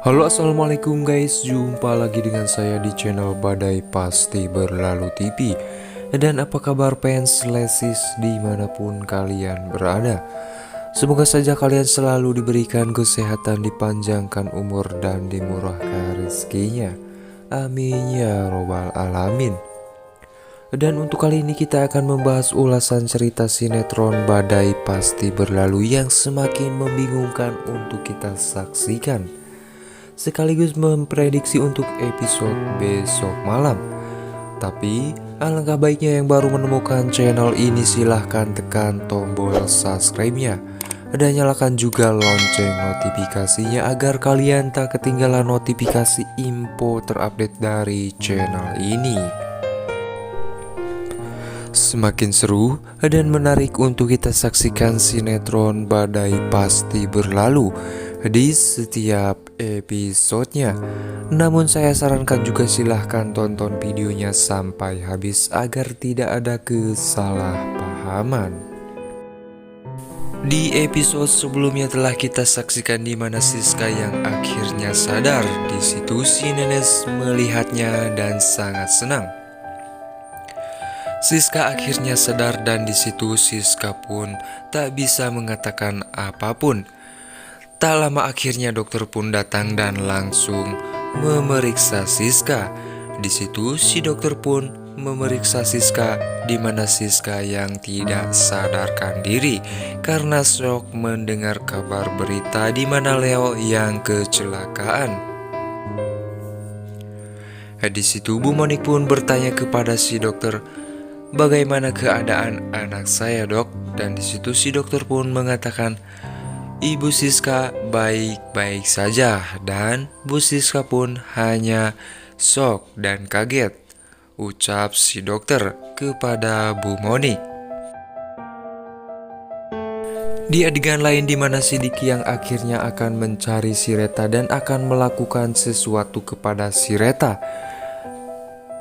Halo, assalamualaikum guys, jumpa lagi dengan saya di channel Badai Pasti Berlalu TV. Dan apa kabar fans Lesis dimanapun kalian berada? Semoga saja kalian selalu diberikan kesehatan, dipanjangkan umur, dan dimurahkan rezekinya. Amin ya robbal alamin. Dan untuk kali ini kita akan membahas ulasan cerita sinetron Badai Pasti Berlalu yang semakin membingungkan untuk kita saksikan, sekaligus memprediksi untuk episode besok malam. Tapi alangkah baiknya yang baru menemukan channel ini silahkan tekan tombol subscribe-nya dan nyalakan juga lonceng notifikasinya agar kalian tak ketinggalan notifikasi info terupdate dari channel ini. Semakin seru dan menarik untuk kita saksikan sinetron Badai Pasti Berlalu di setiap episodenya. Namun saya sarankan juga silahkan tonton videonya sampai habis agar tidak ada kesalahpahaman. Di episode sebelumnya telah kita saksikan di mana Siska yang akhirnya sadar. Di situ si Nenes melihatnya dan sangat senang. Siska akhirnya sadar dan di situ Siska pun tak bisa mengatakan apapun. Tak lama akhirnya dokter pun datang dan langsung memeriksa Siska. Di situ si dokter pun memeriksa Siska di mana Siska yang tidak sadarkan diri karena shock mendengar kabar berita di mana Leo yang kecelakaan. Di situ Bu Monik pun bertanya kepada si dokter, "Bagaimana keadaan anak saya, Dok?" Dan di situ si dokter pun mengatakan, "Ibu Siska baik-baik saja." Dan Bu Siska pun hanya shock dan kaget, ucap si dokter kepada Bu Monik. Di adegan lain di mana si Diki yang akhirnya akan mencari si Reta dan akan melakukan sesuatu kepada si Reta.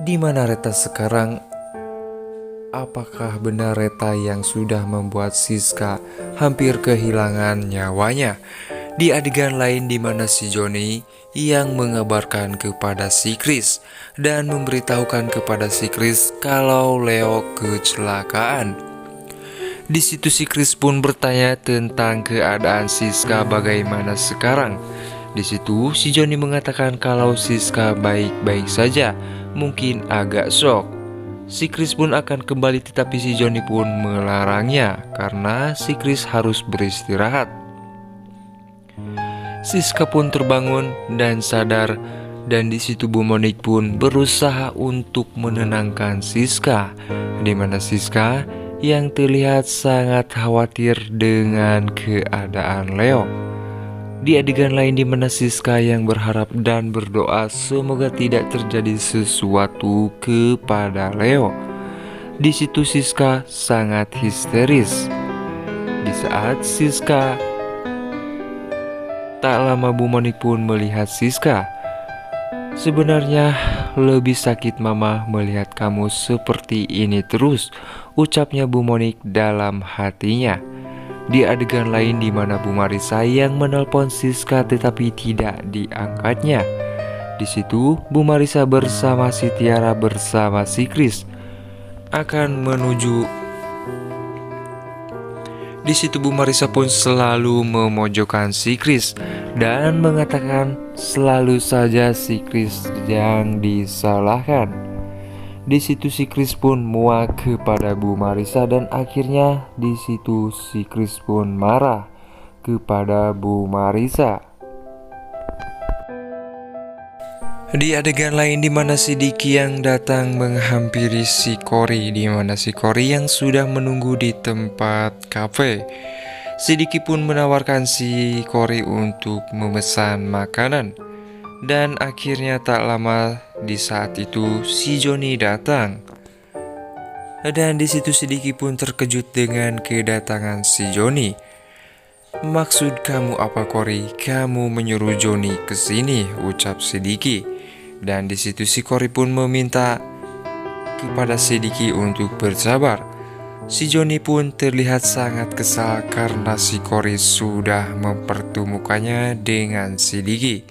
Di mana Reta sekarang? Apakah benar Reta yang sudah membuat Siska hampir kehilangan nyawanya? Di adegan lain di mana si Joni yang mengabarkan kepada si Chris dan memberitahukan kepada si Chris kalau Leo kecelakaan. Di situ si Chris pun bertanya tentang keadaan Siska bagaimana sekarang. Di situ si Joni mengatakan kalau Siska baik-baik saja, mungkin agak shock. Si Chris pun akan kembali tetapi si Joni pun melarangnya karena si Chris harus beristirahat. Siska pun terbangun dan sadar dan di situ Bu Monik pun berusaha untuk menenangkan Siska, di mana Siska yang terlihat sangat khawatir dengan keadaan Leo. Di adegan lain di mana Siska yang berharap dan berdoa semoga tidak terjadi sesuatu kepada Leo. Di situ Siska sangat histeris. Di saat Siska, tak lama Bu Monik pun melihat Siska. "Sebenarnya lebih sakit Mama melihat kamu seperti ini terus," ucapnya Bu Monik dalam hatinya. Di adegan lain di mana Bu Marissa yang menelpon Siska tetapi tidak diangkatnya. Di situ Bu Marissa bersama si Tiara bersama si Chris akan menuju. Di situ Bu Marissa pun selalu memojokkan si Chris dan mengatakan selalu saja si Chris yang disalahkan. Di situ si Chris pun muak kepada Bu Marissa dan akhirnya di situ si Chris pun marah kepada Bu Marissa. Di adegan lain di mana si Diki yang datang menghampiri si Cory, di mana si Cory yang sudah menunggu di tempat kafe. Si Diki pun menawarkan si Cory untuk memesan makanan. Dan akhirnya tak lama di saat itu si Joni datang. Dan di situ si Diki pun terkejut dengan kedatangan si Joni. "Maksud kamu apa Cory? Kamu menyuruh Joni ke sini," ucap si Diki. Dan di situ si Cory pun meminta kepada si Diki untuk bersabar. Si Joni pun terlihat sangat kesal karena si Cory sudah mempertemukannya dengan si Diki.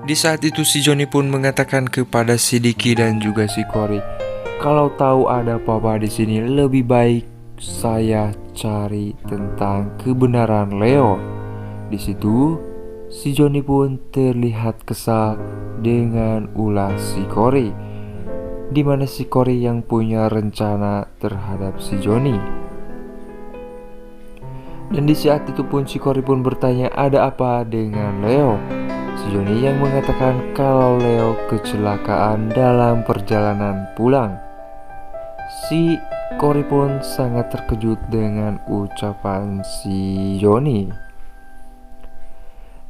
Di saat itu si Joni pun mengatakan kepada si Diki dan juga si Cory, kalau tahu ada apa-apa di sini lebih baik saya cari tentang kebenaran Leo. Di situ si Joni pun terlihat kesal dengan ulah si Cory, di mana si Cory yang punya rencana terhadap si Joni. Dan di saat itu pun si Cory pun bertanya ada apa dengan Leo. Si Joni yang mengatakan kalau Leo kecelakaan dalam perjalanan pulang. Si Cory pun sangat terkejut dengan ucapan si Joni.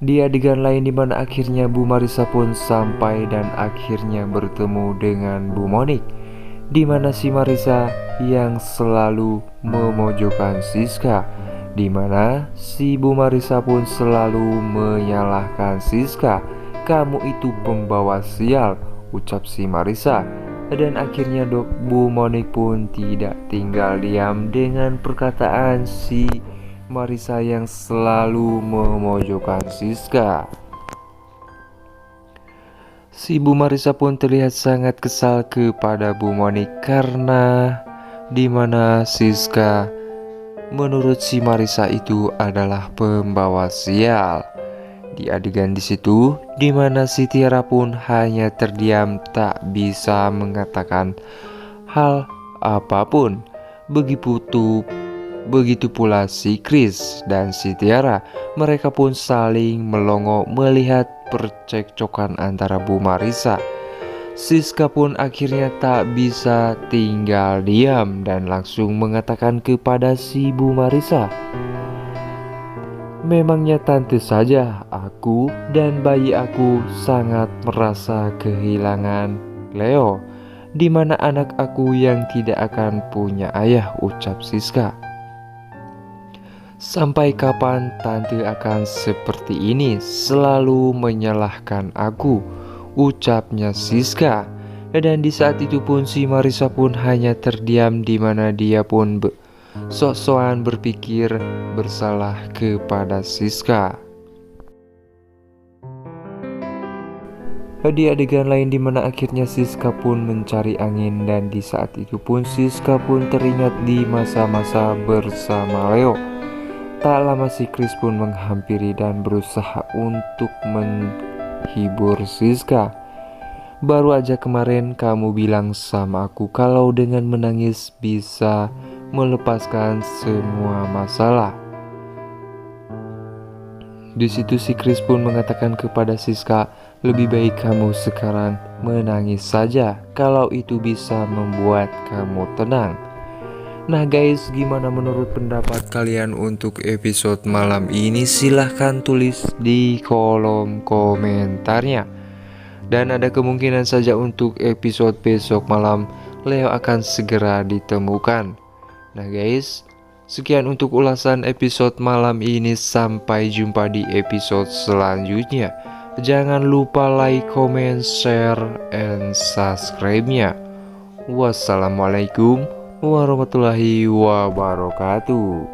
Di adegan lain dimana akhirnya Bu Marissa pun sampai dan akhirnya bertemu dengan Bu Monik, dimana si Marissa yang selalu memojokkan Siska, dimana si Bu Marissa pun selalu menyalahkan Siska. Kamu itu pembawa sial, ucap si Marissa. Dan akhirnya Bu Monik pun tidak tinggal diam dengan perkataan si Marissa yang selalu memojokkan Siska. Si Bu Marissa pun terlihat sangat kesal kepada Bu Monik karena dimana Siska menurut si Marissa itu adalah pembawa sial. Di adegan di situ dimana si Tiara pun hanya terdiam tak bisa mengatakan hal apapun. Begitu pula si Chris dan si Tiara, mereka pun saling melongo melihat percekcokan antara Bu Marissa. Siska pun akhirnya tak bisa tinggal diam dan langsung mengatakan kepada si Bu Marissa, memangnya tante saja, aku dan bayi aku sangat merasa kehilangan Leo, di mana anak aku yang tidak akan punya ayah, ucap Siska. Sampai kapan tante akan seperti ini, selalu menyalahkan aku, ucapnya Siska. Dan di saat itu pun si Marissa pun hanya terdiam, di mana dia pun sok-sokan berpikir bersalah kepada Siska. Di adegan lain dimana akhirnya Siska pun mencari angin, dan di saat itu pun Siska pun teringat di masa-masa bersama Leo. Tak lama si Chris pun menghampiri dan berusaha untuk menghibur Siska. Baru aja kemarin kamu bilang sama aku kalau dengan menangis bisa melepaskan semua masalah. Di situ si Chris pun mengatakan kepada Siska, lebih baik kamu sekarang menangis saja kalau itu bisa membuat kamu tenang. Nah guys, gimana menurut pendapat kalian untuk episode malam ini? Silahkan tulis di kolom komentarnya. Dan ada kemungkinan saja untuk episode besok malam Leo akan segera ditemukan. Nah guys, sekian untuk ulasan episode malam ini. Sampai jumpa di episode selanjutnya. Jangan lupa like, comment, share, and subscribe-nya. Wassalamualaikum warahmatullahi wabarakatuh.